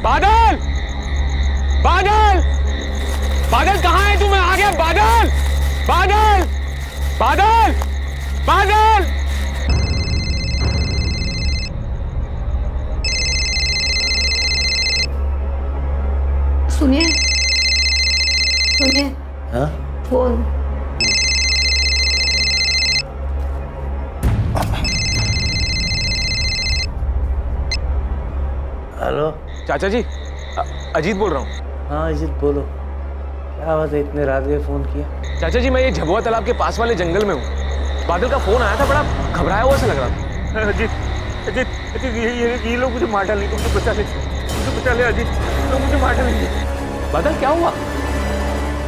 बादल, बादल, बादल कहाँ है तू? मैं आ गया। बादल, बादल, बादल, बादल। सुनिए, सुनिए। हाँ? फोन। हेलो। चाचा जी, अजीत बोल रहा हूँ। हाँ अजीत बोलो, क्या बात है, इतने रात में फोन किया? चाचा जी, मैं ये झबुआ तालाब के पास वाले जंगल में हूँ। बादल का फोन आया था, बड़ा घबराया हुआ सा लग रहा था। अजीत, अजीत, अजीत, ये लोग मुझे मार डालेंगे, मुझे बचा ले, मुझे बचा ले अजीत, लोग मुझे मार डालेंगे। बादल क्या हुआ?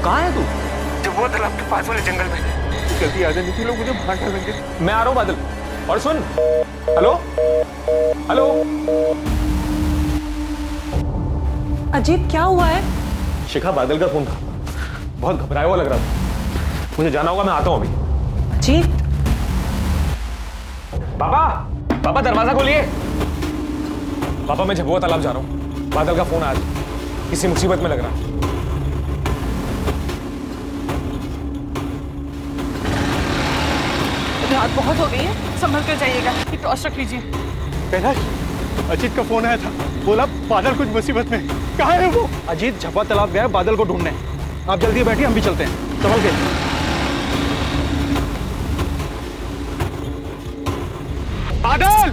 कहाँ है तू? झबुआ तालाब के पास वाले जंगल में। जल्दी आ जा, नहीं लोग मुझे मार डालेंगे। मैं आ रहा हूँ बादल। और सुन, हेलो, हेलो। अजीत क्या हुआ है? शिखा, बादल का फोन था, बहुत घबराया हुआ लग रहा था। मुझे जाना होगा, मैं आता हूँ अभी। अजीत, पापा, पापा दरवाजा खोलिए। पापा, मैं झबुआ तालाब जा रहा हूँ। बादल का फोन आया था, किसी मुसीबत में लग रहा है। रात बहुत हो गई है, संभल कर जाइएगा। ये टॉर्च रख लीजिए। कैलाश, अजीत का फोन आया था, बोला बादल कुछ मुसीबत में। कहाँ है वो? अजीत झबुआ तालाब गया है बादल को ढूंढने। आप जल्दी बैठिए, हम भी चलते हैं। संभल के। बादल,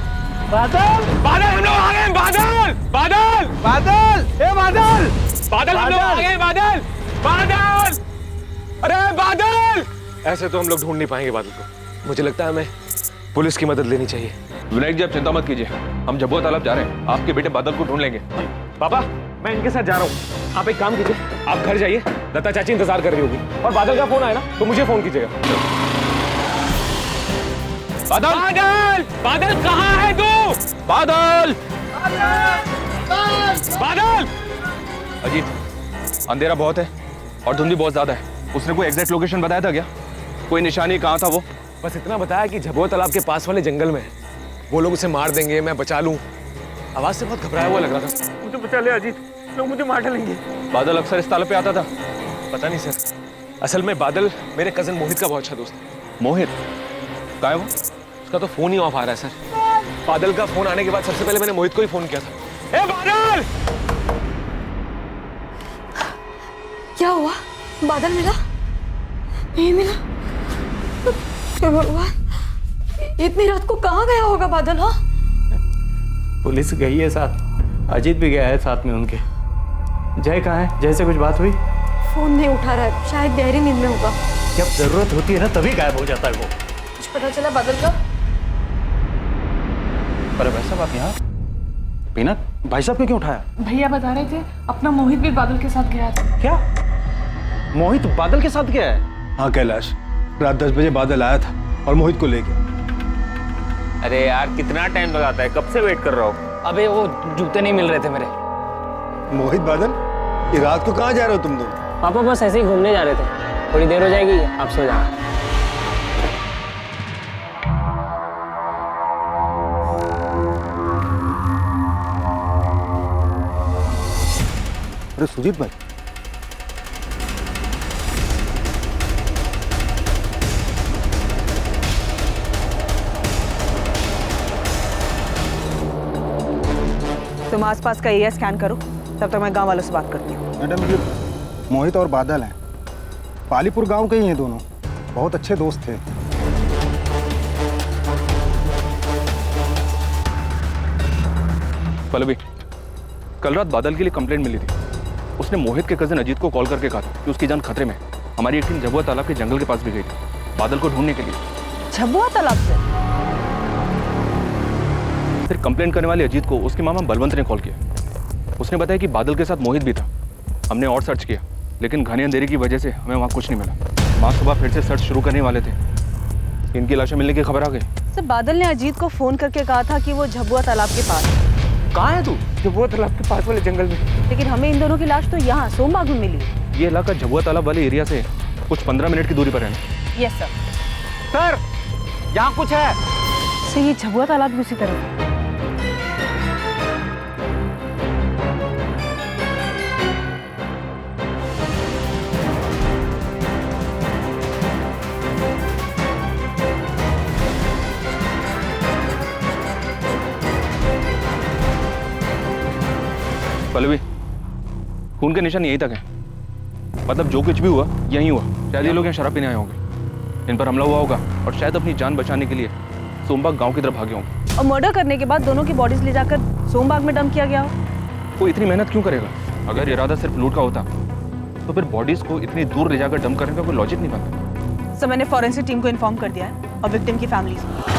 बादल, बादल, हम लोग आ गए। बादल, बादल, बादल, ए बादल, बादल, हम लोग आ गए। बादल, बादल, अरे बादल। ऐसे तो हम लोग ढूंढ नहीं पाएंगे बादल को। मुझे लगता है हमें पुलिस की मदद लेनी चाहिए। विनायक जी, आप चिंता मत कीजिए, हम झबुआ तालाब जा रहे हैं, आपके बेटे बादल को ढूंढ लेंगे। पापा, मैं इनके साथ जा रहा हूँ। आप एक काम कीजिए, आप घर जाइए, दत्ता चाची इंतजार कर रही होगी। और बादल का फोन आया ना तो मुझे फोन कीजिएगा। बादल, बादल, बादल कहाँ है तू? बादल, बादल। अजीत, अंधेरा बहुत है और धुंध भी बहुत ज्यादा है। उसने कोई एग्जैक्ट लोकेशन बताया था क्या? कोई निशानी कहाँ था वो? बस इतना बताया कि झबुआ तालाब के पास वाले जंगल में है। वो लोग उसे मार देंगे, मैं बचा लूं। आवाज से बहुत घबराया हुआ लग रहा था। मुझे बचा ले अजीत, लोग मुझे मार डालेंगे। बादल अक्सर इस तालाब पे आता था। पता नहीं सर, असल में बादल मेरे कजन मोहित का बहुत अच्छा दोस्त है। मोहित कहाँ है वो? उसका तो फोन ही ऑफ आ रहा है सर। बादल का फोन आने के बाद सबसे पहले मैंने मोहित को ही फोन किया था। ए बादल! क्या हुआ? बादल मिला? नहीं मिला? हे भगवान, इतनी रात को कहाँ गया होगा बादल? हाँ, पुलिस गई है साथ, अजीत भी गया है साथ में उनके। जय कहाँ है? जय से कुछ बात हुई? फोन नहीं उठा रहा है, शायद गहरी नींद में होगा। जब जरूरत होती है ना तभी गायब हो जाता है वो। कुछ पता चला बादल का? पर भाई साहब आप यहाँ? पीनत, भाई साहब को क्यों उठाया? भैया बता रहे थे अपना मोहित भी बादल के साथ गया था। क्या मोहित बादल के साथ गया है? हाँ कैलाश, रात 10 बजे बादल आया था और मोहित को ले गया। अरे यार, कितना टाइम लगाता है, कब से वेट कर रहा हूँ। अबे वो जूते नहीं मिल रहे थे मेरे। मोहित, बादल, ये रात को कहाँ जा रहे हो तुम दोनों? पापा बस ऐसे ही घूमने जा रहे थे, थोड़ी देर हो जाएगी, आप सो जाना। अरे सुजीत भाई, तुम आसपास का एरिया स्कैन करो, तब तक मैं गांव वालों से बात करती हूँ। मैडम ये मोहित और बादल हैं, पालीपुर गांव के ही हैं दोनों, बहुत अच्छे दोस्त थे। पल्लवी, कल रात बादल के लिए कंप्लेंट मिली थी। उसने मोहित के कजिन अजीत को कॉल करके कहा था कि उसकी जान खतरे में है। हमारी एक टीम झबुआ तालाब के जंगल के पास भी गई थी बादल को ढूंढने के लिए। झबुआ तालाब से? फिर कंप्लेंट करने वाले अजीत को उसके मामा बलवंत ने कॉल किया। उसने बताया कि बादल के साथ मोहित भी था। हमने और सर्च किया, लेकिन घने अंधेरे की वजह से हमें वहाँ कुछ नहीं मिला। माँ सुबह फिर से सर्च शुरू करने वाले थे, इनकी लाशें मिलने की खबर आ गई। सर, बादल ने अजीत को फोन करके कहा था कि वो झबुआ तालाब के पास है। कहाँ है तू? झबुआ तालाब के पास वाले जंगल में। लेकिन हमें इन दोनों की लाश तो यहाँ सोमबाग में मिली। ये इलाका झबुआ तालाब वाले एरिया से कुछ 15 मिनट की दूरी पर है। Yes sir. सर, यहाँ कुछ है। सर, ये झबुआ तालाब भी उसी तरफ है। पल्लवी, खून के निशान यहीं तक है। मतलब जो कुछ भी हुआ यहीं हुआ। शायद ये लोग यहाँ शराब पीने आए होंगे, इन पर हमला हुआ होगा और शायद अपनी जान बचाने के लिए सोमबाग गांव की तरफ भागे होंगे। और मर्डर करने के बाद दोनों की बॉडीज ले जाकर सोमबाग में डंप किया गया हो। वो इतनी मेहनत क्यों करेगा? अगर इरादा सिर्फ लूट का होता तो फिर बॉडीज को इतनी दूर ले जाकर डंप करने का कोई लॉजिक नहीं बनता। सो मैंने फॉरेंसिक टीम को इन्फॉर्म कर दिया है और विक्टिम की फैमिलीज को।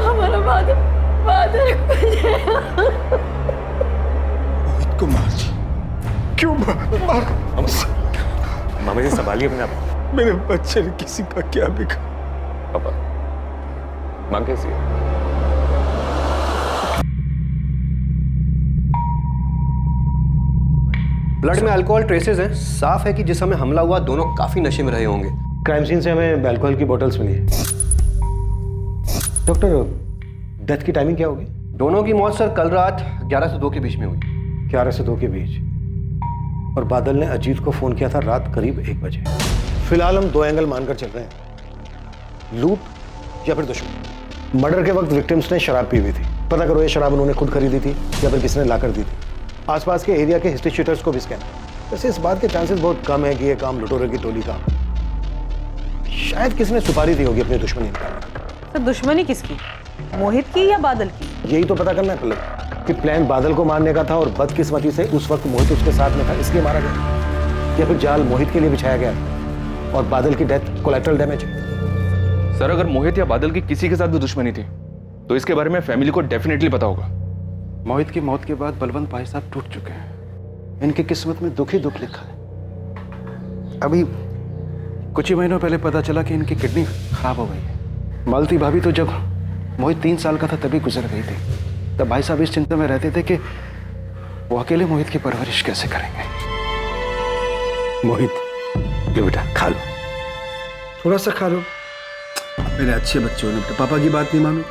हमारा बादल को मार दी। क्यों मार? मामा जी संभालिए अपने आप। मेरे बच्चे ने किसी का क्या बिगाड़ा? पापा, माँ कैसी है? ब्लड में अल्कोहल ट्रेसेस हैं। साफ है कि जिस समय हमला हुआ दोनों काफी नशे में रहे होंगे। क्राइम सीन से हमें अल्कोहल की बोतल्स मिली है। डॉक्टर, डेथ की टाइमिंग क्या होगी? दोनों की मौत सर कल रात 11 से 2 के बीच में हुई। 11 से 2 के बीच। और बादल ने अजीत को फोन किया था रात करीब 1 बजे। फिलहाल हम 2 एंगल मानकर चल रहे हैं, लूट या फिर दुश्मन। मर्डर के वक्त विक्टिम्स ने शराब पी हुई थी। पता करो ये शराब उन्होंने खुद खरीदी थी या फिर किसने लाकर दी थी। आसपास के एरिया के हिस्ट्री शीटर्स को भी स्कैन। वैसे इस बात के चांसेस बहुत कम है कि ये काम लुटेरों की टोली का। शायद किसने सुपारी दी होगी अपनी दुश्मनी निकालने। तो दुश्मनी किसकी? मोहित की या बादल की? यही तो पता करना है पहले कि प्लान बादल को मारने का था और बदकिस्मती से उस वक्त मोहित उसके साथ में था इसलिए मारा गया, या फिर जाल मोहित के लिए बिछाया गया और बादल की डेथ कोलैटरल डैमेज है। सर, अगर मोहित या बादल की किसी के साथ भी दुश्मनी थी तो इसके बारे में फैमिली को डेफिनेटली पता होगा। मोहित की मौत के बाद बलवंत भाई साहब टूट चुके हैं। इनकी किस्मत में दुख ही दुख लिखा है। अभी कुछ ही महीनों पहले पता चला कि इनकी किडनी खराब हो गई है। मालती भाभी तो जब मोहित 3 साल का था तभी गुजर गई थी। तब भाई साहब इस चिंता में रहते थे कि वो अकेले मोहित की परवरिश कैसे करेंगे। मोहित, ले बेटा खा लो, थोड़ा सा खा लो। मेरे अच्छे बच्चे हो ना, पापा की बात नहीं मानो।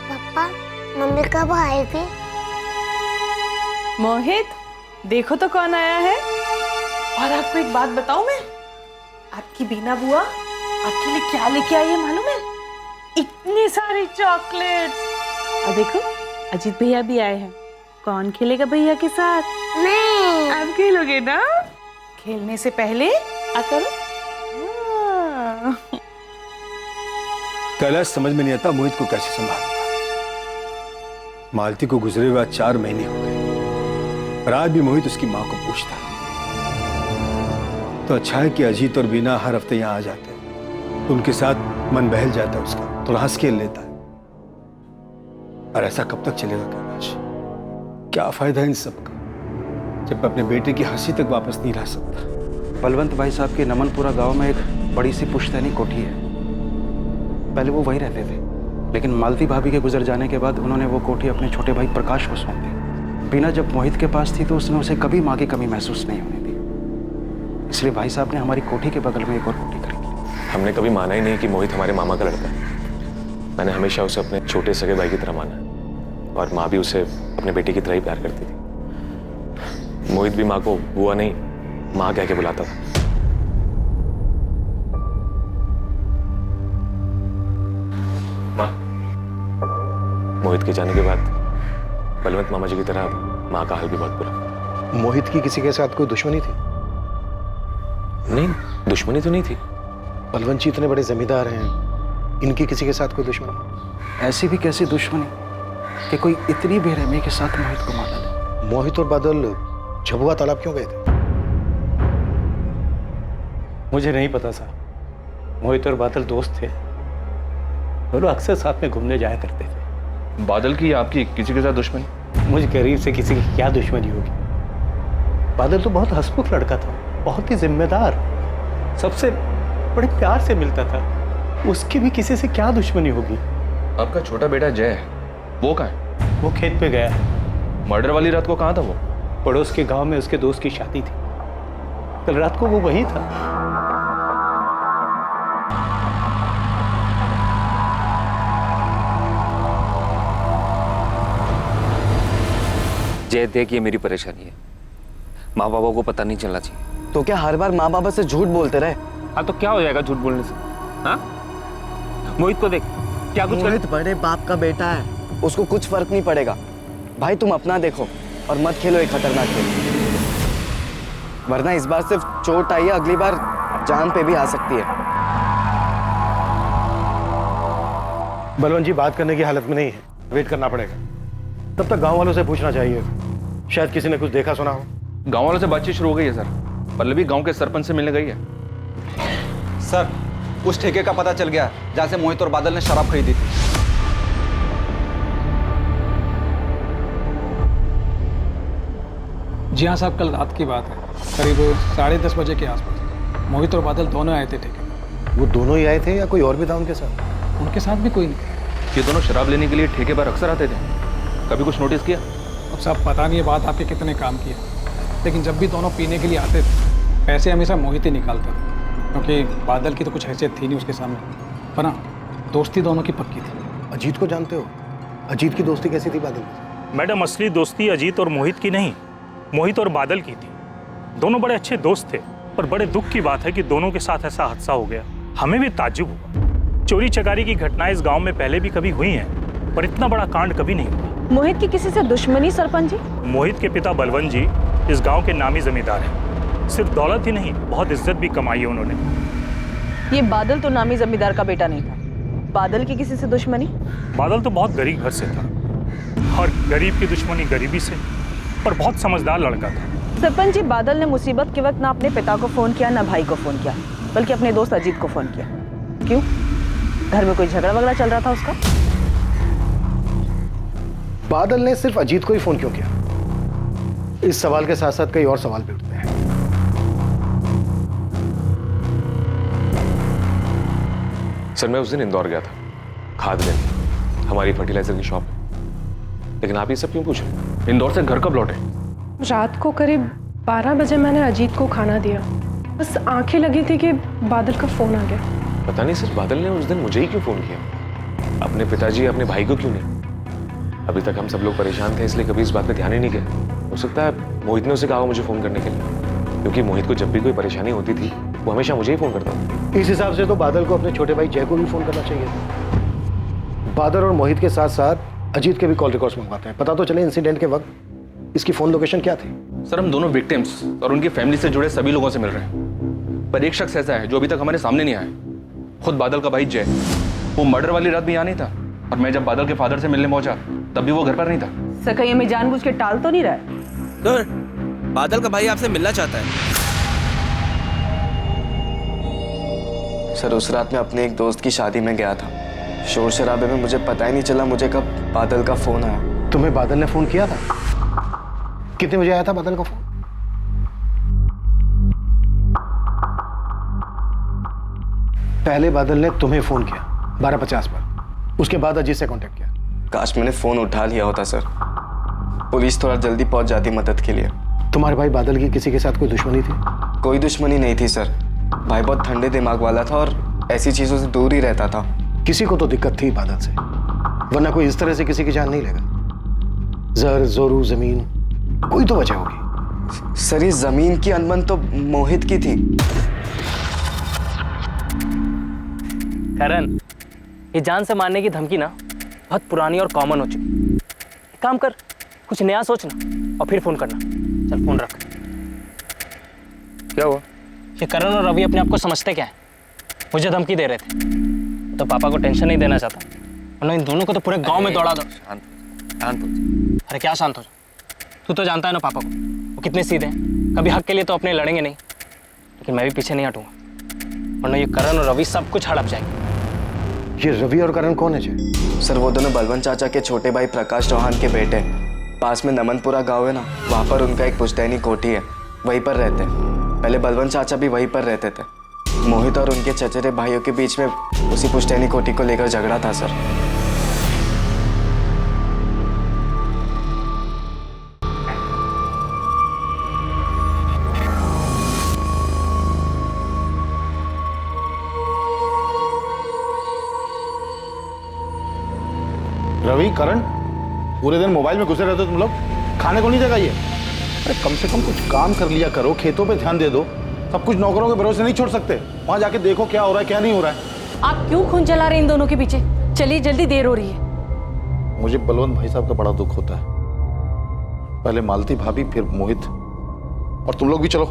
पापा, मम्मी कब आएगी? मोहित, देखो तो कौन आया है। और आपको एक बात बताऊं मैं, आपकी बीना बुआ आपके लिए क्या लेके आई है मालूम है? इतनी सारी चॉकलेट्स। और देखो अजीत भैया भी आए हैं। कौन खेलेगा भैया के साथ? मैं। आप खेलोगे ना? खेलने से पहले करो। कैलाश समझ में नहीं आता मोहित को कैसे संभालूंगा। मालती को गुजरे हुए 4 महीने हो गए और आज भी मोहित उसकी माँ को पूछता है। तो अच्छा है कि अजीत और बीना हर हफ्ते यहाँ आ जाते हैं, तो उनके साथ मन बहल जाता है उसका, तो हंस खेल लेता है। और ऐसा कब तक चलेगा कैलाश? क्या फायदा इन सब का जब मैं अपने बेटे की हंसी तक वापस नहीं ला सकता। बलवंत भाई साहब के नमनपुरा गांव में एक बड़ी सी पुश्तैनी कोठी है। पहले वो वहीं रहते थे, लेकिन मालती भाभी के गुजर जाने के बाद उन्होंने वो कोठी अपने छोटे भाई प्रकाश को सौंप दी। बीना जब मोहित के पास थी तो उसने उसे कभी माँ की कमी महसूस नहीं होने दी। इसलिए भाई साहब ने हमारी कोठी के बगल में एक और कोठी खरीदी। हमने कभी माना ही नहीं कि मोहित हमारे मामा का लड़का है। मैंने हमेशा उसे अपने छोटे सगे भाई की तरह माना और माँ भी उसे अपने बेटे की तरह ही प्यार करती थी। मोहित भी माँ को बुआ नहीं माँ कह के बुलाता था। माँ, मोहित के जाने के बाद बलवंत मामा जी की तरह माँ का हाल भी बहुत बुरा। मोहित की किसी के साथ कोई दुश्मनी थी? नहीं, दुश्मनी तो नहीं थी। बलवंत जी इतने बड़े जमींदार हैं, इनकी किसी के साथ कोई दुश्मनी? ऐसी भी कैसी दुश्मनी कि कोई इतनी बेरहमी के साथ मोहित को मार डाले। मोहित और बादल झबुआ तालाब क्यों गए थे? मुझे नहीं पता साहब। मोहित और बादल दोस्त थे, दोनों अक्सर साथ में घूमने जाया करते थे। बादल की या आपकी किसी के साथ दुश्मनी? मुझ गरीब से किसी की क्या दुश्मनी होगी? बादल तो बहुत हंसमुख लड़का था, बहुत ही जिम्मेदार, सबसे बड़े प्यार से मिलता था। उसकी भी किसी से क्या दुश्मनी होगी? आपका छोटा बेटा जय है, वो कहाँ है? वो खेत पे गया है। मर्डर वाली रात को कहाँ था वो? पड़ोस के गांव में उसके दोस्त की शादी थी, कल रात को वो वहीं था। जय देख, ये मेरी परेशानी है, माँ बाबा को पता नहीं चलना चाहिए। तो क्या हर बार माँ बाबा से झूठ बोलते रहे? हाँ तो क्या हो जाएगा झूठ बोलने से? हाँ, मोहित को देख, क्या कुछ मोहित बड़े बाप का बेटा है, उसको कुछ फर्क नहीं पड़ेगा। भाई तुम अपना देखो और मत खेलो एक खतरनाक खेल, वरना इस बार सिर्फ चोट आई है, अगली बार जान पे भी आ सकती है। बलवंत जी बात करने की हालत में नहीं है, वेट करना पड़ेगा। तब तक गांव वालों से पूछना चाहिए, शायद किसी ने कुछ देखा सुना हो। गांव वालों से बातचीत शुरू हो गई है सर। पल्लवी गांव के सरपंच से मिलने गई है। सर, उस ठेके का पता चल गया जहां से मोहित और बादल ने शराब खरीदी थी। जी हाँ साहब, कल रात की बात है, करीब 10:30 बजे के आसपास मोहित और बादल दोनों आए थे ठेके। वो दोनों ही आए थे या कोई और भी था उनके साथ? उनके साथ भी कोई नहीं। ये दोनों शराब लेने के लिए ठेके पर अक्सर आते थे, कभी कुछ नोटिस किया? अब साहब पता नहीं ये बात आपके कितने काम की है, लेकिन जब भी दोनों पीने के लिए आते थे पैसे हमेशा मोहित ही निकालता था, क्योंकि बादल की तो कुछ हैसियत थी नहीं उसके सामने, पर हाँ दोस्ती दोनों की पक्की थी। अजीत को जानते हो? अजीत की दोस्ती कैसी थी बादल से? मैडम, असली दोस्ती अजीत और मोहित की नहीं, मोहित और बादल की थी। दोनों बड़े अच्छे दोस्त थे, पर बड़े दुख की बात है कि दोनों के साथ ऐसा हादसा हो गया। हमें भी ताज्जुब हुआ। चोरी चकारी की घटनाएं इस गांव में पहले भी कभी हुई हैं, पर इतना बड़ा कांड कभी नहीं हुआ। मोहित की किसी से दुश्मनी सरपंच जी? मोहित के पिता बलवंत जी इस गांव के नामी जमींदार हैं। सिर्फ दौलत ही नहीं, बहुत इज्जत भी कमाई है उन्होंने। ये बादल तो नामी जमींदार का बेटा नहीं था, बादल की किसी से दुश्मनी? बादल तो बहुत गरीब घर से था, और गरीब की दुश्मनी गरीबी से, पर बहुत समझदार लड़का था। सरपंच जी, बादल ने मुसीबत के वक्त ना अपने पिता को फोन किया ना भाई को फोन किया, बल्कि अपने दोस्त अजीत को फोन किया। क्यों? घर में कोई झगड़ा वगड़ा चल रहा था उसका? बादल ने सिर्फ अजीत को ही फोन क्यों किया? इस सवाल के साथ साथ कई और सवाल भी उठते हैं। सर, मैं उस दिन इंदौर गया था खाद लेने, हमारी फर्टिलाइजर की शॉप है। लेकिन आप ये सब क्यों पूछ रहे हैं? इंदौर से घर कब लौटे? रात को करीब 12 बजे मैंने अजीत को खाना दिया, बस आंखें लगी थी कि बादल का फोन आ गया। पता नहीं सर, बादल ने उस दिन मुझे ही क्यों फोन किया, अपने पिताजी अपने भाई को क्यों नहीं? अभी तक हम सब लोग परेशान थे, इसलिए कभी इस बात पे ध्यान ही नहीं किया। हो सकता है मोहित ने उसे कहा मुझे फोन करने के लिए, क्योंकि मोहित को जब भी कोई परेशानी होती थी वो हमेशा मुझे ही फोन करता था। इस हिसाब से तो बादल को अपने छोटे भाई जय को भी फोन करना चाहिए था। बादल और मोहित के साथ साथ अजीत के भी कॉल रिकॉर्ड्स मंगवाते हैं, पता तो चले इंसिडेंट के वक्त इसकी फोन लोकेशन क्या थी। सर, हम दोनों विक्टिम्स और उनकी फैमिली से जुड़े सभी लोगों से मिल रहे हैं, पर एक शख्स ऐसा है जो अभी तक हमारे सामने नहीं आया। खुद बादल का भाई जय, वो मर्डर वाली रात भी यहाँ नहीं था, और मैं जब बादल के फादर से मिलने पहुंचा तब भी वो घर पर नहीं था। सर, कहीं हमें जानबूझ के टाल तो नहीं रहा है? सर, बादल का भाई आपसे मिलना चाहता है। सर, उस रात मैं अपने एक दोस्त की शादी में गया था, शोर शराबे में मुझे पता ही नहीं चला मुझे कब बादल का फोन आया। तुम्हें बादल ने फोन किया था? कितने बजे आया था बादल का फोन? पहले बादल ने तुम्हें फोन किया 12:50 पर, उसके बाद अजीत से कांटेक्ट किया। काश मैंने फोन उठा लिया होता सर, पुलिस थोड़ा जल्दी पहुंच जाती मदद के लिए। तुम्हारे भाई बादल की किसी के साथ कोई दुश्मनी थी? कोई दुश्मनी नहीं थी सर, भाई बहुत ठंडे दिमाग वाला था और ऐसी चीजों से दूर ही रहता था। किसी को तो दिक्कत थी बादल से, वरना कोई इस तरह से किसी की जान नहीं लेगा। जर जोरू जमीन, कोई तो वजह होगी। सर, ये जमीन की अनबन तो मोहित की थी। करण, ये जान से मारने की धमकी ना बहुत पुरानी और कॉमन हो चुकी। एक काम कर, कुछ नया सोचना और फिर फोन करना। चल फोन रख। क्या हुआ? ये करण और रवि अपने आप को समझते क्या है? मुझे धमकी दे रहे थे, तो पापा को टेंशन नहीं देना चाहता, वरना इन दोनों को तो पूरे गांव में दौड़ा दो। शांत हो। अरे क्या शांत हो जा? तू तो जानता है ना पापा को, वो कितने सीधे हैं, कभी हक के लिए तो अपने लड़ेंगे नहीं। लेकिन मैं भी पीछे नहीं हटूंगा, वरना ये करण और रवि सब कुछ हड़प जाएंगे। ये रवि और करण कौन है जी? सर, वो दोनों बलवंत चाचा के छोटे भाई प्रकाश चौहान के बेटे। पास में नमनपुरा गांव है ना, वहाँ पर उनका एक पुश्तैनी कोठी है, वहीं पर रहते हैं। पहले बलवंत चाचा भी वहीं पर रहते थे। मोहित और उनके चचेरे भाइयों के बीच में उसी पुश्तैनी कोठी को लेकर झगड़ा था सर। रवि, करण, पूरे दिन मोबाइल में घुसे रहते हो तुम लोग? खाने को नहीं देगा ये? अरे कम से कम कुछ काम कर लिया करो, खेतों पे ध्यान दे दो। सब कुछ नौकरों के भरोसे नहीं छोड़ सकते। वहां जाके देखो क्या हो रहा है क्या नहीं हो रहा है। आप क्यों खून चला रहे हैं इन दोनों के पीछे? चलिए जल्दी, देर हो रही है। मुझे बलवंत भाई साहब का बड़ा दुख होता है। पहले मालती भाभी, फिर मोहित, और तुम लोग भी चलो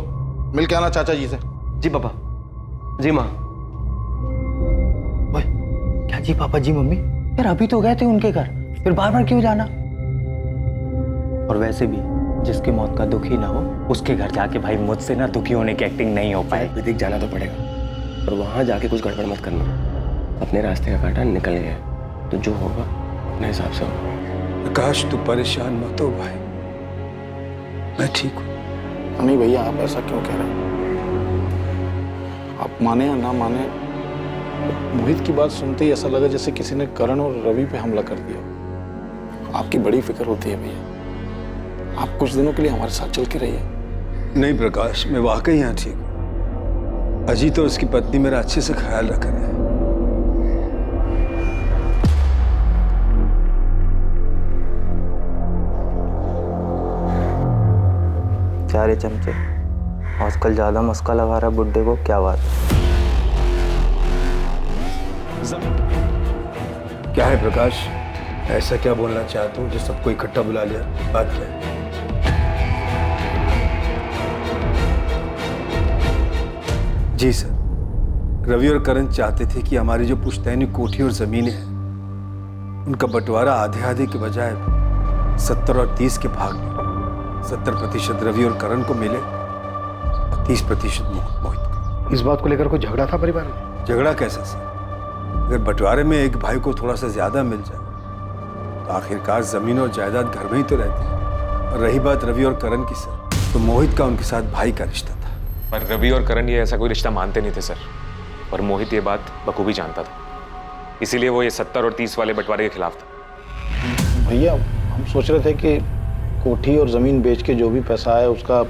मिल के आना चाचा जी से। जी पापा। जी माँ। क्या जी पापा जी मम्मी? यार अभी तो गए थे उनके घर, फिर बार बार क्यों जाना? और वैसे भी जिसकी मौत का दुख ही ना हो उसके घर जाके भाई मुझसे ना दुखी होने की एक्टिंग नहीं हो पाए। विदिक जाना तो पड़ेगा, और वहां जाके कुछ गड़बड़ मत करना। अपने रास्ते का कांटा निकल गया है, तो जो होगा अपने हिसाब से होगा। आकाश तू परेशान मत हो भाई, मैं ठीक हूँ। नहीं भैया, आप ऐसा क्यों कह रहे हैं? आप माने या ना माने, मोहित की बात सुनते ही ऐसा लगा जैसे किसी ने करण और रवि पे हमला कर दिया। आपकी बड़ी फिक्र होती है भैया। आप कुछ दिनों के लिए हमारे साथ चल के रहिए। नहीं प्रकाश, मैं वाकई यहाँ ठीक हूँ। अजीत और उसकी पत्नी मेरा अच्छे से ख्याल रख रहे हैं। क्या रे चमचे, आजकल ज्यादा मस्का लगा रहा बुड्ढे को, क्या बात? क्या है प्रकाश, ऐसा क्या बोलना चाहते हो जो सबको इकट्ठा बुला लिया? बात क्या है? जी सर, रवि और करण चाहते थे कि हमारी जो पुश्तैनी कोठी और जमीनें हैं उनका बंटवारा आधे आधे के बजाय 70 और 30 के भाग में 70% रवि और करण को मिले और 30% मोहित को। इस बात को लेकर कोई झगड़ा था परिवार में? झगड़ा कैसा सर? अगर बंटवारे में एक भाई को थोड़ा सा ज्यादा मिल जाए तो आखिरकार जमीन और जायदाद घर में ही तो रहती है। और रही बात रवि और करण की सर, तो मोहित का उनके साथ भाई का रिश्ता था। पर रवि और करण ये ऐसा कोई रिश्ता मानते नहीं थे सर, और मोहित ये बात बखूबी जानता था, इसीलिए वो ये 70 और 30 वाले बंटवारे के खिलाफ था। भैया, हम सोच रहे थे कि कोठी और जमीन बेच के जो भी पैसा आया उसका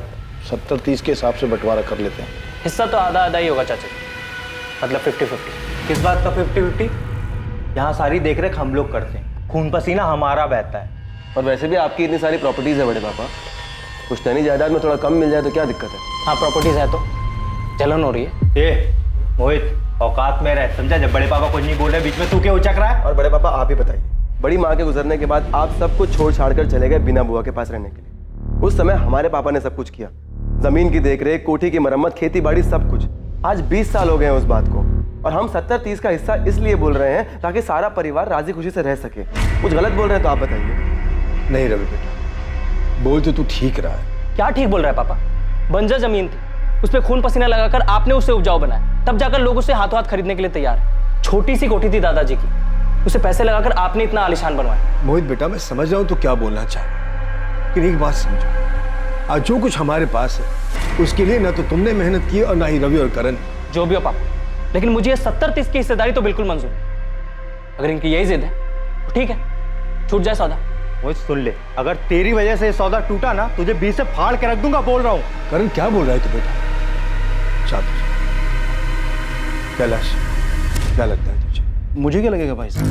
70-30 के हिसाब से बंटवारा कर लेते हैं। हिस्सा तो आधा आधा ही होगा चाचा, मतलब 50-50। किस बात का 50-50? यहाँ सारी देखरेख हम लोग करते हैं, खून पसीना हमारा बहता है। और वैसे भी आपकी इतनी सारी प्रॉपर्टीज है बड़े पापा, पुश्तैनी जायदाद में थोड़ा कम मिल जाए तो क्या दिक्कत है? हाँ प्रॉपर्टीज है तो जलन हो रही है। ए मोहित, औकात में रह, समझा? जब बड़े पापा कुछ नहीं बोल रहे बीच में तू क्यों उचक रहा है? और बड़े पापा आप ही बताइए, बड़ी माँ के गुजरने के बाद आप सब कुछ छोड़ छाड़ कर चले गए बीना बुआ के पास रहने के लिए। उस समय हमारे पापा ने सब कुछ किया, जमीन की देखरेख, कोठी की मरम्मत, खेती बाड़ी, सब कुछ। आज 20 साल हो गए हैं उस बात को, और हम 70-30 का हिस्सा इसलिए बोल रहे हैं ताकि सारा परिवार राजी खुशी से रह सके। कुछ गलत बोल रहे हैं तो आप बताइए। नहीं रवि बेटा, बोल तो तू ठीक रहा है। क्या ठीक बोल रहा है पापा? बंजर जमीन थी, उस पर खून पसीना लगाकर आपने उसे उपजाऊ बनाया, तब जाकर लोग उसे हाथों हाथ खरीदने के लिए तैयार है। छोटी सी कोठी थी दादाजी की, उसे पैसे लगाकर आपने इतना आलीशान बनवाया। मोहित बेटा, मैं समझ रहा हूँ तो क्या बोलना चाहे, लेकिन एक बात समझो, आज जो कुछ हमारे पास है उसके लिए ना तो तुमने मेहनत की और ना ही रवि और करण। जो भी हो पापा, लेकिन मुझे ये 70-30 की हिस्सेदारी तो बिल्कुल मंजूर है। अगर इनकी यही जिद है तो ठीक है, छूट जाए सौदा। मोहित सुन ले, अगर तेरी वजह से सौदा टूटा ना, तुझे 20 से फाड़ के रख दूंगा, बोल रहा हूँ। करण क्या बोल रहा है तू बेटा? शाबाश। कैलाश, क्या लगता है तुझे? मुझे क्या लगेगा भाई साहब?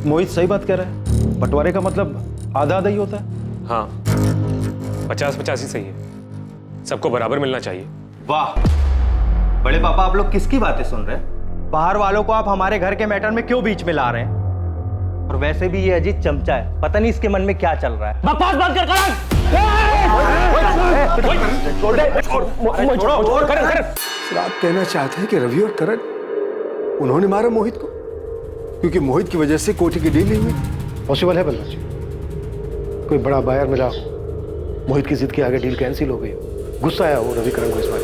मोहित सही बात कह रहा है, बंटवारे का मतलब आधा आधा ही होता है। हाँ, 50-50 ही सही है, सबको बराबर मिलना चाहिए। वाह बड़े पापा, आप लोग किसकी बातें सुन रहे हैं? बाहर वालों को आप हमारे घर के मैटर में क्यों बीच में ला रहे हैं? और वैसे भी ये अजीत चमचा है, पता नहीं इसके मन में क्या चल रहा है। बकवास बंद कर करण। आप कहना चाहते हैं कि रवि और करण उन्होंने मारा मोहित को क्योंकि मोहित की वजह से कोठी की डील नहीं हुई? पॉसिबल है बल्ला जी, कोई बड़ा बायर मिला, मोहित की जिद के आगे डील कैंसिल हो गई, गुस्सा आया हो रवि करण को इस बात।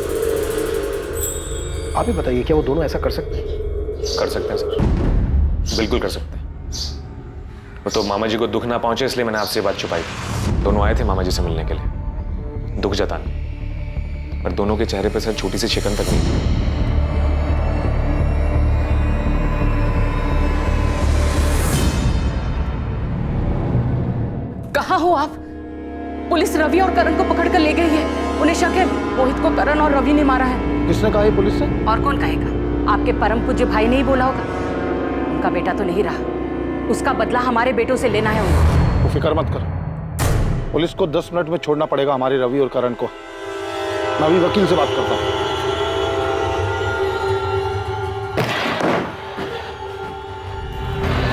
आप ही बताइए, क्या वो दोनों ऐसा कर सकते हैं? कर सकते हैं सर, बिल्कुल कर सकते हैं। वो तो मामा जी को दुख ना पहुंचे इसलिए मैंने आपसे बात छुपाई थी। दोनों आए थे मामा जी से मिलने के लिए, दुख जताने, पर दोनों के चेहरे पर सर छोटी सी शिकन तक नहीं। कहाँ हो आप? पुलिस रवि और करण को पकड़ कर ले गई है। उन्हें शक है मोहित को करण और रवि ने मारा है। किसने कहा ये पुलिस से? और कौन कहेगा? आपके परम पूज्य भाई ने ही बोला होगा। उनका बेटा तो नहीं रहा, उसका बदला हमारे बेटों से लेना है उनको। तो फिक्र मत कर, पुलिस को 10 मिनट में छोड़ना पड़ेगा हमारे रवि और करण को। मैं अभी वकील से बात करता हूँ।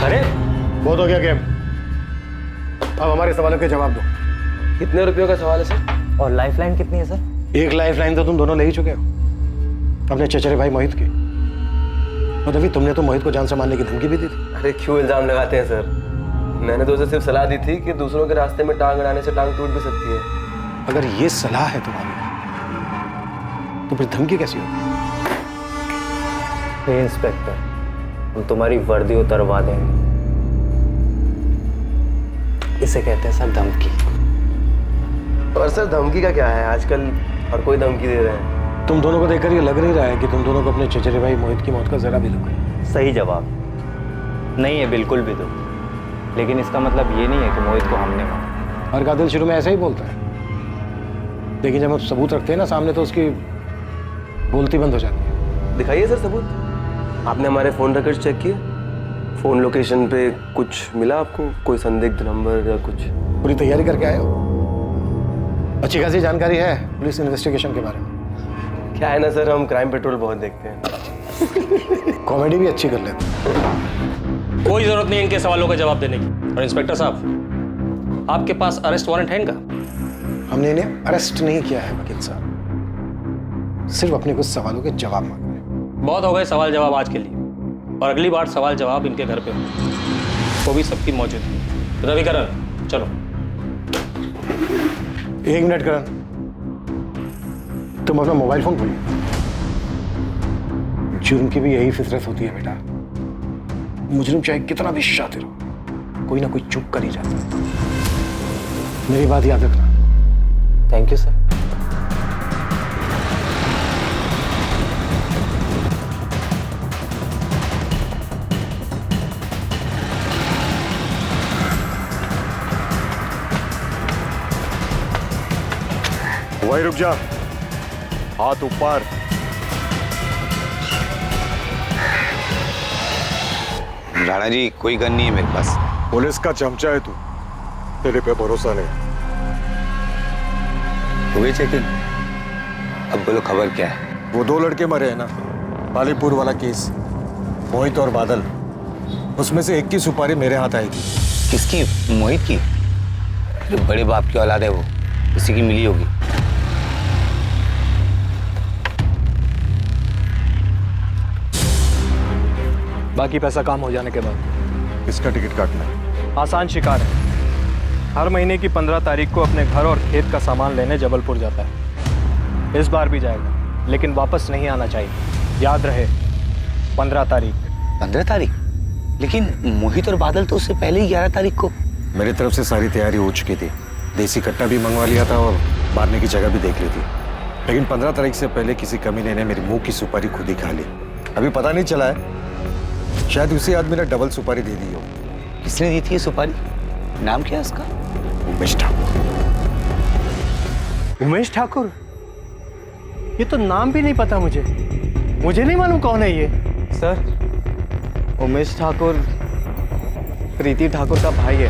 अरे बहुत हो गया गेम, अब हमारे सवालों के जवाब दो। कितने रुपयों का सवाल है सर? और लाइफलाइन कितनी है सर? एक लाइफलाइन तो तुम दोनों ले ही चुके हो, अपने चचेरे भाई मोहित की। और रवि, तुमने तो मोहित को जान से मारने की धमकी भी दी थी। अरे क्यों इल्जाम लगाते हैं सर? मैंने तो उसे सिर्फ सलाह दी थी कि दूसरों के रास्ते में टांग अड़ाने से टांग टूट भी सकती है। अगर ये सलाह है तुम्हारी तो फिर धमकी कैसी होगी? इंस्पेक्टर, हम तुम्हारी वर्दी उतरवा देंगे। इसे कहते हैं सर धमकी। और सर धमकी का क्या है? आजकल हर कोई धमकी दे रहे हैं। तुम दोनों को देखकर ये लग नहीं रहा है कि तुम दोनों को अपने चचेरे भाई मोहित की मौत का जरा भी दुख है। सही जवाब। नहीं है बिल्कुल भी दुख, लेकिन इसका मतलब ये नहीं है कि मोहित को हमने मारा। हर कातिल शुरू में ऐसा ही बोलता है, लेकिन जब हम सबूत रखते हैं ना सामने तो उसकी बोलती बंद हो जाती है। दिखाइए सर सबूत। आपने हमारे फोन रिकॉर्ड चेक किए? फोन लोकेशन पे कुछ मिला आपको? कोई संदिग्ध नंबर या कुछ? पूरी तैयारी करके आए हो? अच्छी खासी जानकारी है पुलिस इन्वेस्टिगेशन के बारे में। क्या है ना सर, हम क्राइम पेट्रोल बहुत देखते हैं। कॉमेडी भी अच्छी कर लेते हैं। कोई जरूरत नहीं इनके सवालों का जवाब देने की। और इंस्पेक्टर साहब, आपके पास अरेस्ट वारंट है इनका? हमने इन्हें अरेस्ट नहीं किया है वकील साहब, सिर्फ अपने कुछ सवालों के जवाब मांगे। बहुत हो गए सवाल जवाब आज के लिए, और अगली बार सवाल जवाब इनके घर पे हो, वो भी सबकी मौजूद। रवि करण, चलो। 1 मिनट करण, तुम अपना मोबाइल फोन खोलो। जुर्म की भी यही फितरत होती है बेटा, मुजरिम चाहे कितना भी शातिर हो, कोई ना कोई चूक कर ही जाता है। मेरी बात याद रखना। Thank you sir. वही रुक जा, हाथ ऊपर। राणा जी, कोई गन नहीं है मेरे पास। पुलिस का चमचा है तू, तेरे पे भरोसा नहीं। हुए चेकिंग? अब बोलो खबर क्या है? वो 2 लड़के मरे हैं ना, बालीपुर वाला केस, मोहित और बादल, उसमें से एक की सुपारी मेरे हाथ आई थी। किसकी? मोहित की? अरे बड़े बाप की औलाद है वो, उसी की मिली होगी। बाकी पैसा काम हो जाने के बाद। किसका टिकट काटना है? आसान शिकार है। हर महीने की 15 तारीख को अपने घर और खेत का सामान लेने जबलपुर जाता है। इस बार भी जाएगा, लेकिन वापस नहीं आना चाहिए। याद रहे, 15 तारीख। 15 तारीख? लेकिन मोहित और बादल तो उससे पहले ही 11 तारीख को। मेरी तरफ से सारी तैयारी हो चुकी थी, देसी कट्टा भी मंगवा लिया था और मारने की जगह भी देख ली थी। लेकिन 15 तारीख से पहले किसी कमीने ने मेरी मुंह की सुपारी खुद ही खा ली। अभी पता नहीं चला है, शायद उसी आदमी ने डबल सुपारी दे दी हो। किसने दी थी ये सुपारी? नाम क्या है उसका? उमेश ठाकुर। उमेश ठाकुर? ये तो नाम भी नहीं पता मुझे नहीं मालूम कौन है ये। सर, उमेश ठाकुर प्रीति ठाकुर का भाई है।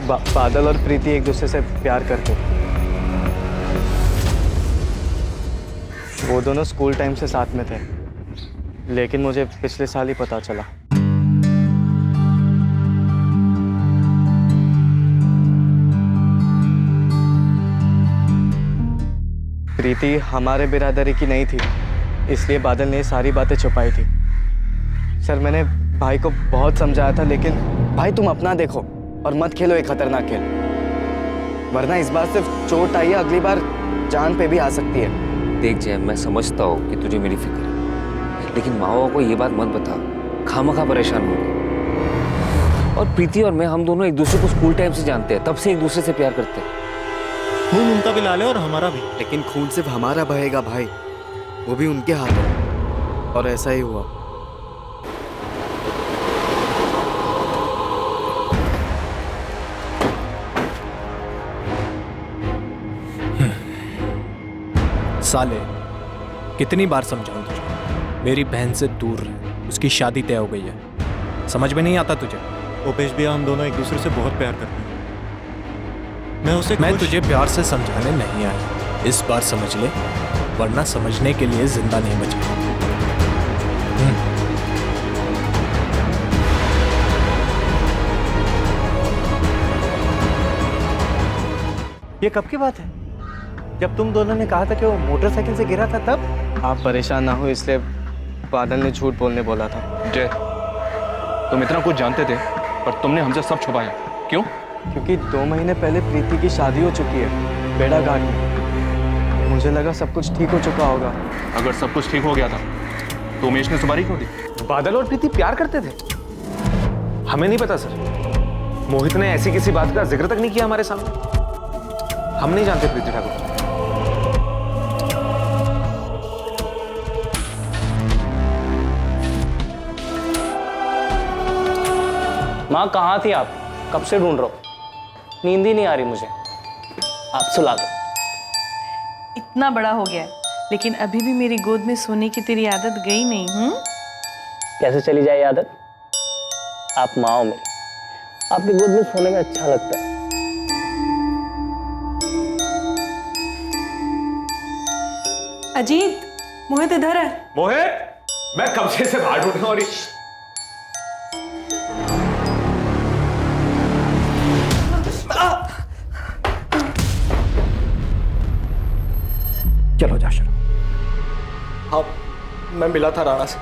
बादल और प्रीति एक दूसरे से प्यार करते। वो दोनों स्कूल टाइम से साथ में थे, लेकिन मुझे पिछले साल ही पता चला। प्रीति हमारे बिरादरी की नहीं थी, इसलिए बादल ने सारी बातें छुपाई थी। सर, मैंने भाई को बहुत समझाया था, लेकिन भाई तुम अपना देखो और मत खेलो एक खतरनाक खेल, वरना इस बार सिर्फ चोट आई है, अगली बार जान पे भी आ सकती है। देख जय, मैं समझता हूँ कि तुझे मेरी फिक्र है, लेकिन माँ बाबा को ये बात मत बता, खामखा परेशान होंगे। और प्रीति और मैं, हम दोनों एक दूसरे को स्कूल टाइम से जानते हैं, तब से एक दूसरे से प्यार करते हैं। खून उनका भी लाल है और हमारा भी। लेकिन खून सिर्फ हमारा बहेगा भाई, वो भी उनके हाथों। और ऐसा ही हुआ। साले, कितनी बार समझाऊं तुझे, मेरी बहन से दूर रह, उसकी शादी तय हो गई है, समझ में नहीं आता तुझे? उपेश भैया, हम दोनों एक दूसरे से बहुत प्यार करते हैं। मैं तुझे प्यार से समझाने नहीं आया, इस बार समझ ले, वरना समझने के लिए जिंदा नहीं बचा। ये कब की बात है? जब तुम दोनों ने कहा था कि वो मोटरसाइकिल से गिरा था तब? आप परेशान ना हो इसलिए बादल ने झूठ बोलने बोला था। जय, तुम इतना कुछ जानते थे पर तुमने हमसे सब छुपाया, क्यों? क्योंकि 2 महीने पहले प्रीति की शादी हो चुकी है बेड़ा घाट में। मुझे लगा सब कुछ ठीक हो चुका होगा। अगर सब कुछ ठीक हो गया था तो उमेश ने सुपारी क्यों दी? बादल और प्रीति प्यार करते थे। हमें नहीं पता सर, मोहित ने ऐसी किसी बात का जिक्र तक नहीं किया हमारे सामने। हम नहीं जानते प्रीति ठाकुर। माँ कहाँ थी आप? कब से ढूंढ रहा हूँ, नींद ही नहीं आ रही मुझे। आप सुला दो। इतना बड़ा हो गया है लेकिन अभी भी मेरी गोद में सोने की तेरी आदत गई नहीं। कैसे चली जाए आदत? आप माँ हो मेरी, आपकी गोद में सोने में अच्छा लगता है। अजीत, मोहित इधर है। मोहित, मैं कब से बाहर ढूंढ रहा हूँ। चलो जा शुरू। हाँ, मैं मिला था राणा से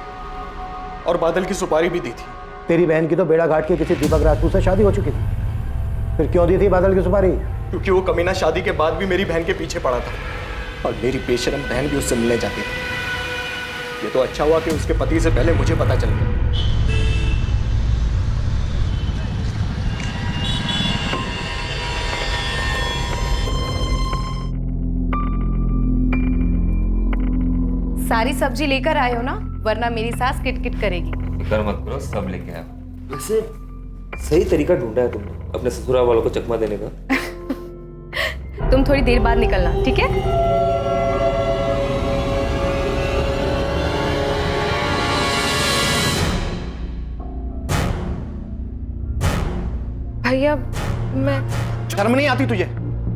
और बादल की सुपारी भी दी थी। तेरी बहन की तो बेड़ा घाट के किसी दीपक राजपूत से शादी हो चुकी थी, फिर क्यों दी थी बादल की सुपारी? क्योंकि वो कमीना शादी के बाद भी मेरी बहन के पीछे पड़ा था और मेरी बेशरम बहन भी उससे मिलने जाती थी। ये तो अच्छा हुआ कि उसके पति से पहले मुझे पता चल गया। सारी सब्जी लेकर आए हो ना, वरना मेरी सास किटकिट करेगी। फिक्र मत करो, सब लेके आया। वैसे सही तरीका ढूंढा है तुमने अपने ससुराल वालों को चकमा देने का। तुम थोड़ी देर बाद निकलना, ठीक है? भैया मैं... शर्म नहीं आती तुझे?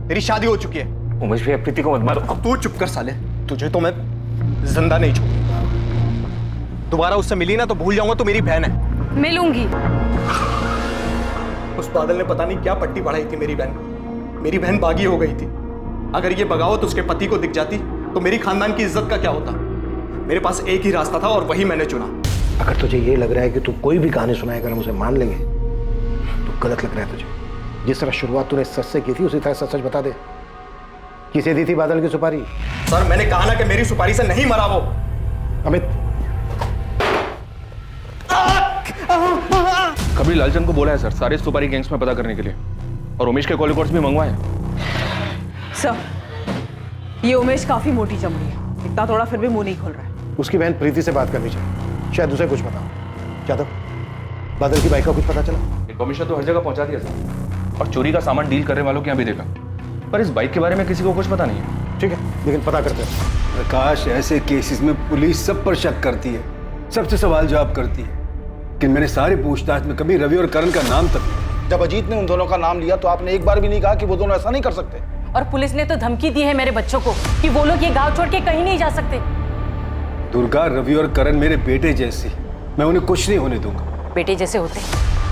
तेरी शादी हो चुकी है। उमेश भैया, प्रीति को मत मारो। तू चुप कर साले, तुझे तो मैं जिंदा नहीं छोड़ूंगा। दोबारा उससे मिली ना तो भूल जाऊंगा तो मेरी बहन है। मिलूंगी। उस बादल ने पता नहीं क्या पट्टी बढ़ाई थी मेरी बहन को। मेरी बहन बागी हो गई थी। अगर ये बगावत उसके पति को दिख जाती तो मेरी खानदान की इज्जत का क्या होता? मेरे पास एक ही रास्ता था और वही मैंने चुना। अगर तुझे ये लग रहा है कि तू कोई भी कहानी सुनाएगा हम उसे मान लेंगे तो गलत लग रहा है तुझे। जिस तरह शुरुआत तूने सच से की थी उसी तरह सच बता दे, किसे दी थी बादल की सुपारी? सर, मैंने कहा ना कि मेरी सुपारी से नहीं मरा वो। अमित, कभी लालचंद को बोला है सर सारे सुपारी गैंग्स में पता करने के लिए, और उमेश के कॉल रिकॉर्ड्स भी मंगवाए हैं। सर, ये उमेश काफी मोटी चमड़ी है, इतना थोड़ा फिर भी मुंह नहीं खोल रहा है। उसकी बहन प्रीति से बात करनी चाहिए, शायद उसे कुछ पता हो। यादव, बादल की बाइक का कुछ पता चला? इन्फॉर्मेशन तो हर जगह पहुंचा दिया सर, और चोरी का सामान डील करने वालों के यहाँ भी देखा, पर इस बाइक के बारे में किसी को कुछ पता नहीं है। ठीक है, लेकिन पता करते हैं। प्रकाश, ऐसे केसेस में पुलिस सब पर शक करती है, सबसे सवाल जवाब करती है, लेकिन मैंने सारे पूछताछ में कभी रवि और करण का नाम तक नहीं। जब अजीत ने उन दोनों का नाम लिया तो आपने एक बार भी नहीं कहा कि वो दोनों ऐसा नहीं कर सकते। और पुलिस ने तो धमकी दी है मेरे बच्चों को कि वो लोग ये गांव छोड़ के कहीं नहीं जा सकते। दुर्गा, रवि और करण मेरे बेटे जैसे, मैं उन्हें कुछ नहीं होने दूंगा। बेटे जैसे होते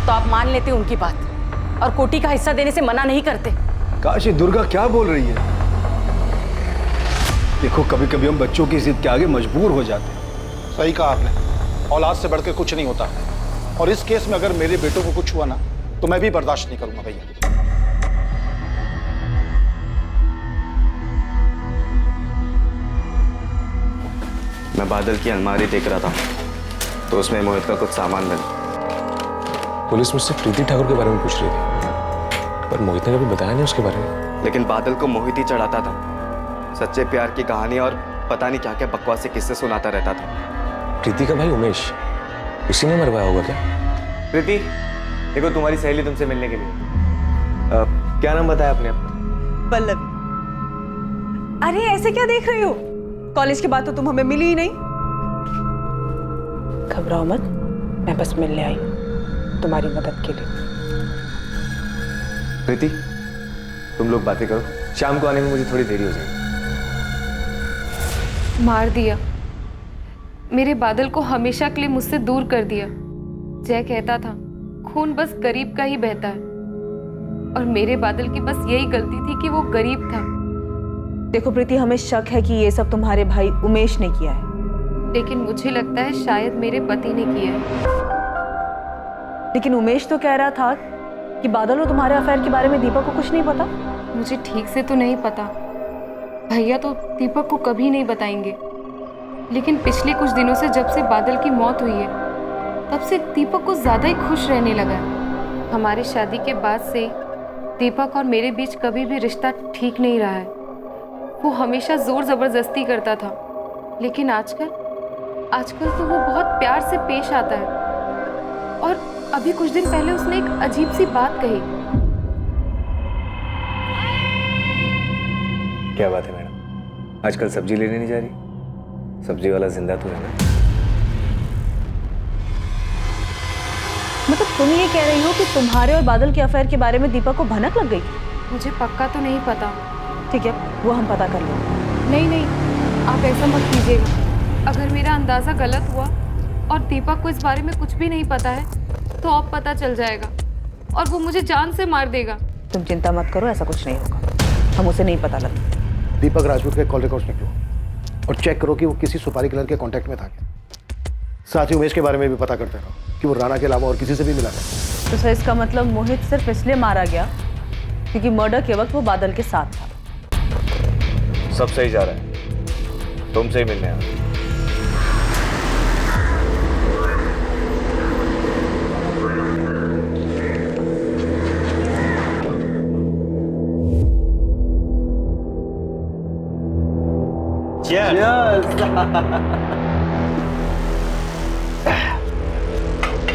तो आप मान लेते उनकी बात और कोटी का हिस्सा देने से मना नहीं करते। काश, ये दुर्गा क्या बोल रही है? देखो, कभी कभी हम बच्चों की जिद के आगे मजबूर हो जाते हैं। सही कहा आपने, औलाद से बढ़कर कुछ नहीं होता, और इस केस में अगर मेरे बेटों को कुछ हुआ ना तो मैं भी बर्दाश्त नहीं करूंगा भैया। मैं बादल की अलमारी देख रहा था तो उसमें मोहित का कुछ सामान मिला। पुलिस मुझसे प्रीति ठाकुर के बारे में पूछ रही थी, पर मोहित ने कभी बताया नहीं उसके बारे में। लेकिन बादल को मोहित ही चढ़ाता था, सच्चे प्यार की कहानी और पता नहीं क्या क्या बकवास से किस्से सुनाता रहता था। प्रीति का भाई उमेश, उसी ने मरवाया होगा क्या? प्रीति, देखो तुम्हारी सहेली तुमसे मिलने के लिए। क्या नाम बताया आपने अपना? पल्लवी। अरे ऐसे क्या देख रही हो? कॉलेज के बाद तो तुम हमें मिली ही नहीं। घबराओ मत, मैं बस मिलने आई। तुम्हारी मदद के लिए। प्रीति, तुम लोग बातें करो, शाम को आने में मुझे थोड़ी देरी हो जाएगी। मार दिया, मेरे बादल को हमेशा के लिए मुझसे दूर कर दिया। जय कहता था खून बस गरीब का ही बहता है, और मेरे बादल की बस यही गलती थी कि वो गरीब था। देखो प्रीति, हमें शक है कि ये सब तुम्हारे भाई उमेश ने किया है, लेकिन मुझे लगता है शायद मेरे पति ने किया है। लेकिन उमेश तो कह रहा था कि बादल और तुम्हारे अफेयर के बारे में दीपक को कुछ नहीं पता। मुझे ठीक से तो नहीं पता, भैया तो दीपक को कभी नहीं बताएंगे। लेकिन पिछले कुछ दिनों से जब से बादल की मौत हुई है, तब से दीपक को ज्यादा ही खुश रहने लगा है। हमारी शादी के बाद से दीपक और मेरे बीच कभी भी रिश्ता ठीक नहीं रहा है। वो हमेशा जोर जबरदस्ती करता था, लेकिन आजकल तो वो बहुत प्यार से पेश आता है। और अभी कुछ दिन पहले उसने एक अजीब सी बात कही। क्या बात है मैडम, आजकल सब्जी लेने नहीं जा रही? सब्जी वाला जिंदा तो है ना? मतलब तुम ये कह रही हो कि तुम्हारे और बादल के अफेयर के बारे में दीपक को भनक लग गई? मुझे पक्का तो नहीं पता। ठीक है, वो हम पता कर लेंगे। नहीं, आप ऐसा मत कीजिएगा। अगर मेरा अंदाजा गलत हुआ और दीपक को इस बारे में कुछ भी नहीं पता है, तो अब पता चल जाएगा और वो मुझे जान से मार देगा। तुम चिंता मत करो, ऐसा कुछ नहीं होगा। हम उसे नहीं पता लगता। दीपक राजपूत के कॉल रिकॉर्ड्स निकलो और चेक करो कि वो किसी सुपारी किलर के कांटेक्ट में था क्या। साथ ही उमेश के बारे में भी पता करते रहो कि वो राणा के अलावा और किसी से भी मिला था। तो सर, इसका मतलब मोहित सिर्फ इसलिए मारा गया क्योंकि मर्डर के वक्त वो बादल के साथ था। सब सही जा रहा है, तुमसे ही मिलने आया।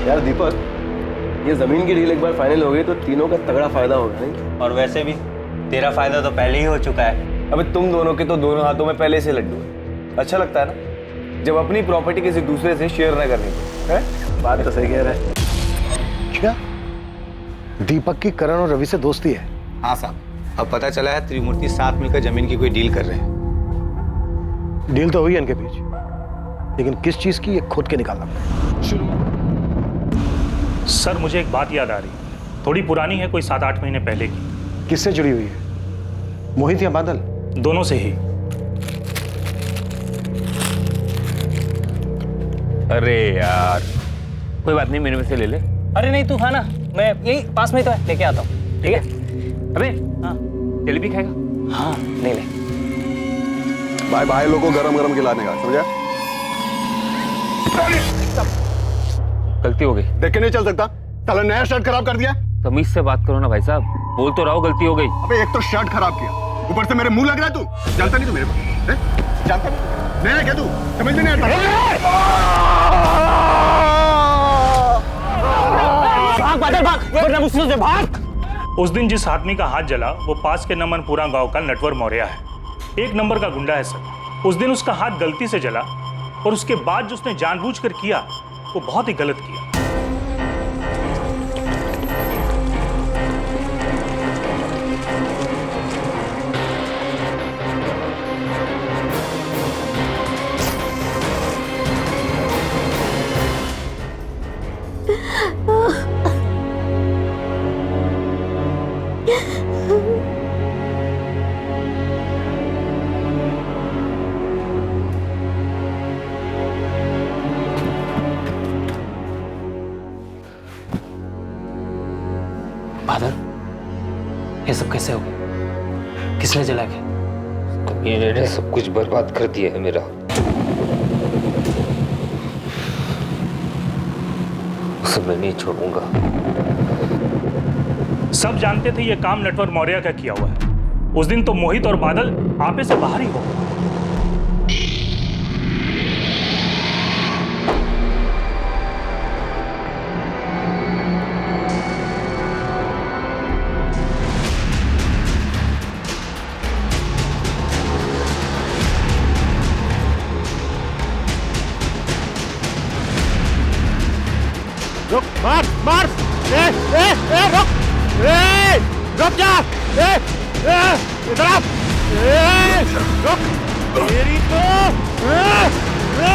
यार दीपक, ये जमीन की डील एक बार फाइनल हो गई तो तीनों का तगड़ा फायदा होगा नहीं? और वैसे भी तेरा फायदा तो पहले ही हो चुका है। अबे तुम दोनों के तो दोनों हाथों में पहले से लड्डू है। अच्छा लगता है ना जब अपनी प्रॉपर्टी किसी दूसरे से शेयर ना करनी पड़े, है? बात तो सही कह रहा है। क्या दीपक की करण और रवि से दोस्ती है? हाँ साहब, अब पता चला है त्रिमूर्ति साथ मिलकर जमीन की कोई डील कर रहे हैं। डील तो हुई है इनके बीच, लेकिन किस चीज की ये खोद के निकालना पड़ेगा। सर, मुझे एक बात याद आ रही, थोड़ी पुरानी है, कोई 7-8 महीने पहले की। किससे जुड़ी हुई है? मोहित या बादल? दोनों से ही। अरे यार, कोई बात नहीं, मेरे में से ले ले। अरे नहीं, तू खाना, मैं यही पास में तो है, लेके आता हूँ। ठीक है? अबे हाँ, जलेबी खाएगा? हाँ ले ले। भाई लोगों को गरम गरम खिलाने का, समझा? गलती हो गई। देख के नहीं चल सकता, साला नया शर्ट खराब कर दिया। तमीज से बात करो ना भाई साहब, बोल तो रहा हूं गलती हो गई। अबे एक तो शर्ट खराब किया, ऊपर से मेरे मुंह लग रहा है। तू जानता नहीं, तू मेरे को जानता नहीं, नया क्या तू समझ में नहीं आता? भाग बादल भाग, वरना मुझसे से भाग। उस दिन जिस आदमी का हाथ जला वो पास के नमनपुरा गांव का नटवर मौर्य है। 1 नंबर का गुंडा है सर। उस दिन उसका हाथ गलती से जला और उसके बाद जो उसने जानबूझकर किया वो बहुत ही गलत किया। बादल, ये सब कैसे हो गया? किसने जला के? कमीने ने सब कुछ बर्बाद कर दिया है मेरा। उसे मैं नहीं छोड़ूंगा। सब जानते थे ये काम नटवर मौर्य का किया हुआ है। उस दिन तो मोहित और बादल आपे से बाहर ही हो गए। मार मार रुक जा! इधर आ! रुक! तेरी तो!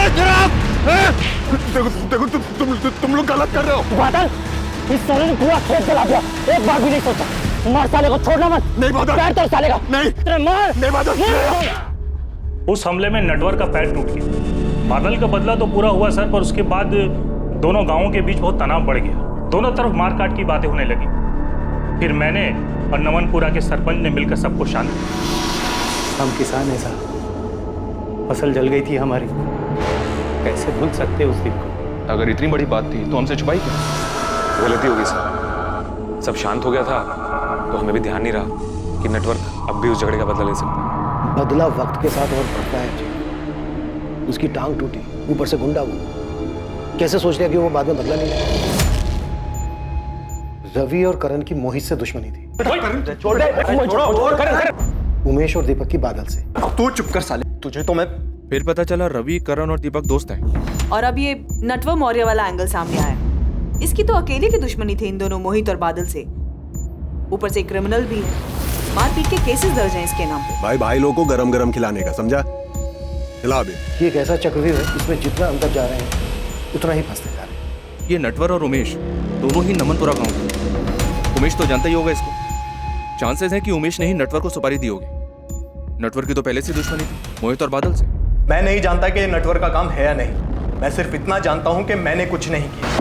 इधर आ! देखो तुम लोग गलत कर रहे हो। बादल, इस साले ने पूरा खेत जला दिया, एक बार भी नहीं सोचा। मार साले को, छोड़ना मत। नहीं बादल। पैर तोड़ साले का। नहीं। तेरे मार। नहीं बादल। उस हमले में नटवर का पैर टूट गया। बादल का बदला तो पूरा हुआ सर, पर उसके बाद दोनों गांवों के बीच बहुत तनाव बढ़ गया। दोनों तरफ मारकाट की बातें होने लगी। फिर मैंने और नमनपुरा के सरपंच ने मिलकर सबको शांत किया। हम किसान हैं साहब, फसल जल गई थी हमारी, कैसे भूल सकते उस दिन को। अगर इतनी बड़ी बात थी तो हमसे छुपाई क्यों? गलती होगी सर, सब शांत हो गया था तो हमें भी ध्यान नहीं रहा कि नेटवर्क अब भी उस झगड़े का बदला ले सकता है। बदला वक्त के साथ और बढ़ता है जी। उसकी टांग टूटी, ऊपर से गुंडा वो कैसे सोच लिया कि वो बाद में बदला नहीं लेगा। रवि और करण की मोहित से दुश्मनी थी। उमेश और दीपक की बादल से। तू चुप कर साले, तुझे तो मैं। फिर पता चला रवि, करण और दीपक दोस्त हैं। और अब ये नटवर मौर्य वाला एंगल सामने आया। इसकी तो अकेले की दुश्मनी थी इन दोनों मोहित और बादल से, ऊपर से क्रिमिनल भी है। मारपीट के केसेस दर्ज हैं इसके नाम पे। भाई लोगों को गरम गरम खिलाने का, समझा? खिला अभी। ये एक ऐसा चक्रव्यूह है, इसमें जितना अंदर जा रहे हैं उतना ही फंसते जा रहे हैं। ये नटवर और उमेश दोनों ही नमनपुरा गांव के। उमेश तो जानता ही होगा इसको। चांसेस हैं कि उमेश ने ही नटवर को सुपारी दी होगी। नटवर की तो पहले से दुश्मनी थी मोहित और बादल से। मैं नहीं जानता कि ये नटवर का काम है या नहीं। मैं सिर्फ इतना जानता हूं कि मैंने कुछ नहीं किया।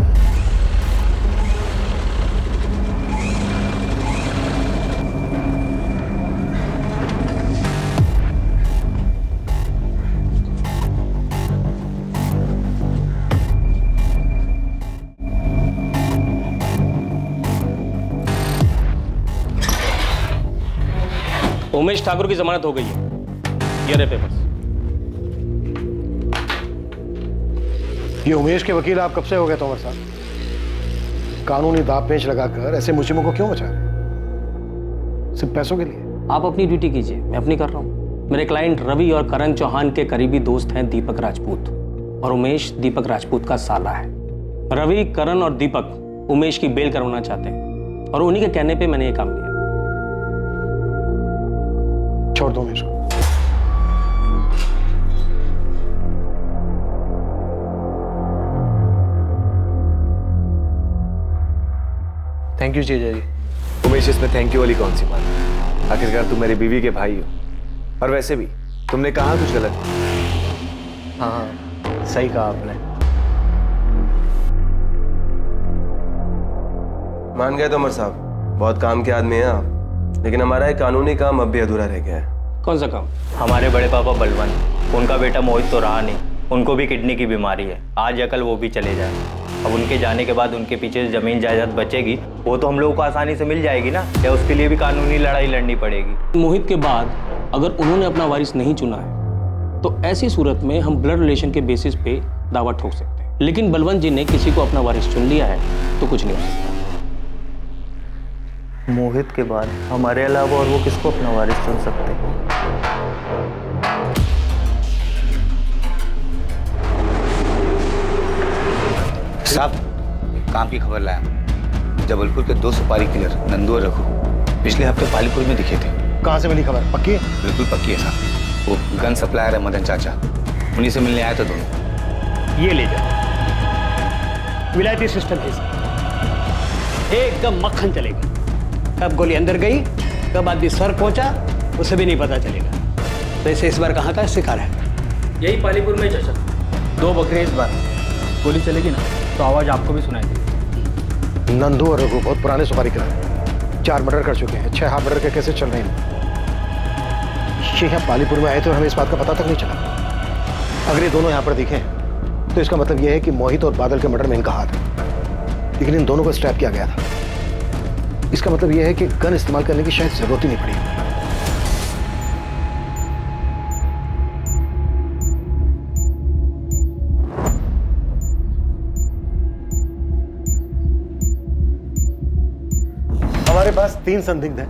उमेश ठाकुर की जमानत हो गई है। ये रहे पेपर्स। ये उमेश के वकील आप कब से हो गए तोमर साहब? कानूनी दांव पेंच लगाकर ऐसे मुजरिमों को क्यों बचा रहे हैं? सिर्फ पैसों के लिए? आप अपनी ड्यूटी कीजिए, मैं अपनी कर रहा हूँ। मेरे क्लाइंट रवि और करण चौहान के करीबी दोस्त हैं दीपक राजपूत, और उमेश दीपक राजपूत का साला है। रवि, करण और दीपक उमेश की बेल करवाना चाहते हैं, और उन्हीं के कहने पे मैंने ये काम किया। छोड़ दो उमेश को। थैंक यू जीजा जी। उमेश, इसमें थैंक यू वाली कौन सी बात? आखिरकार तुम मेरी बीवी के भाई हो, और वैसे भी तुमने कहा कुछ गलत? हाँ, सही कहा आपने। मान गए तोमर साहब, बहुत काम के आदमी हैं आप, लेकिन हमारा एक कानूनी काम अब भी अधूरा रह गया है। कौन सा काम? हमारे बड़े पापा बलवंत, उनका बेटा मोहित तो रहा नहीं, उनको भी किडनी की बीमारी है। आज या कल वो भी चले जाए। अब उनके जाने के बाद उनके पीछे जमीन जायदाद बचेगी, वो तो हम लोगों को आसानी से मिल जाएगी ना, या उसके लिए भी कानूनी लड़ाई लड़नी पड़ेगी? मोहित के बाद अगर उन्होंने अपना वारिस नहीं चुना है तो ऐसी सूरत में हम ब्लड रिलेशन के बेसिस पे दावा ठोक सकते हैं, लेकिन बलवंत जी ने किसी को अपना वारिस चुन लिया है तो कुछ नहीं हो सकता। मोहित के बाद हमारे अलावा और वो किसको अपना वारिस चुन सकते हैं? साहब, काम की खबर लाया। जबलपुर के 2 सुपारी किलर नंदू और रघु पिछले हफ्ते पालीपुर में दिखे थे। कहाँ से मिली खबर? पक्की है? बिल्कुल पक्की है साहब। वो गन सप्लायर है मदन चाचा, उन्हीं से मिलने आए थे दोनों। ये ले जाओ, विलायती सिस्टम है एकदम मक्खन चलेगा। कब गोली अंदर गई, कब आदमी सर पहुंचा, उसे भी नहीं पता चलेगा। वैसे इस बार कहाँ का शिकार है? यही पालीपुर में चाचा। 2 बकरे इस बार। गोली चलेगी ना तो आवाज आपको भी सुनाई देगी। नंदू और रघु बहुत पुराने सुपारी किलर हैं, 4 मर्डर कर चुके हैं। 6 हाफ मर्डर के केसेस चल रहे हैं। ये यहाँ पालीपुर में आए थे और हमें इस बात का पता तक नहीं चला। अगर ये दोनों यहाँ पर दिखे तो इसका मतलब यह है कि मोहित और बादल के मर्डर में इनका हाथ है, लेकिन इन दोनों को स्ट्रैप किया गया था। इसका मतलब यह है कि गन इस्तेमाल करने की शायद जरूरत ही नहीं पड़ी। हमारे पास 3 संदिग्ध हैं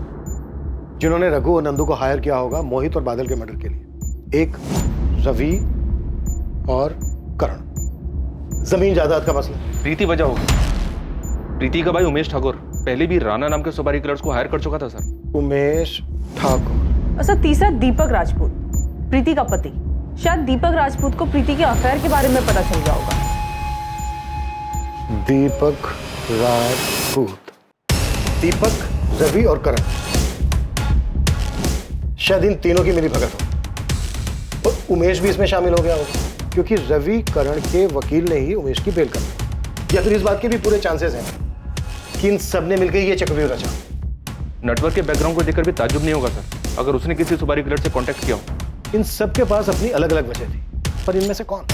जिन्होंने रघु और नंदू को हायर किया होगा मोहित और बादल के मर्डर के लिए। एक रवि और करण। जमीन जायदाद का मसला। प्रीति वजह होगी। प्रीति का भाई उमेश ठाकुर पहले भी राणा नाम के सुपारी किलर्स को हायर कर चुका था सर। उमेश ठाकुर और सर तीसरा दीपक राजपूत, प्रीति का पति। शायद दीपक राजपूत को प्रीति के अफेयर के बारे में पता चल गया होगा। दीपक राजपूत, दीपक, रवि और करण, शायद इन तीनों की मिली भगत हो। और उमेश भी इसमें शामिल हो गया होगा क्योंकि रवि करण के वकील ने ही उमेश की बेल कर दी। या फिर इस बात के भी पूरे चांसेस हैं कि इन सब ने मिलकर ये चक्रव्यूह रचा। नेटवर्क के बैकग्राउंड को देखकर भी ताज्जुब नहीं होगा सर अगर उसने किसी सुपारी किलर से कांटेक्ट किया हो। इन सब के पास अपनी अलग अलग वजह थी, पर इनमें से कौन?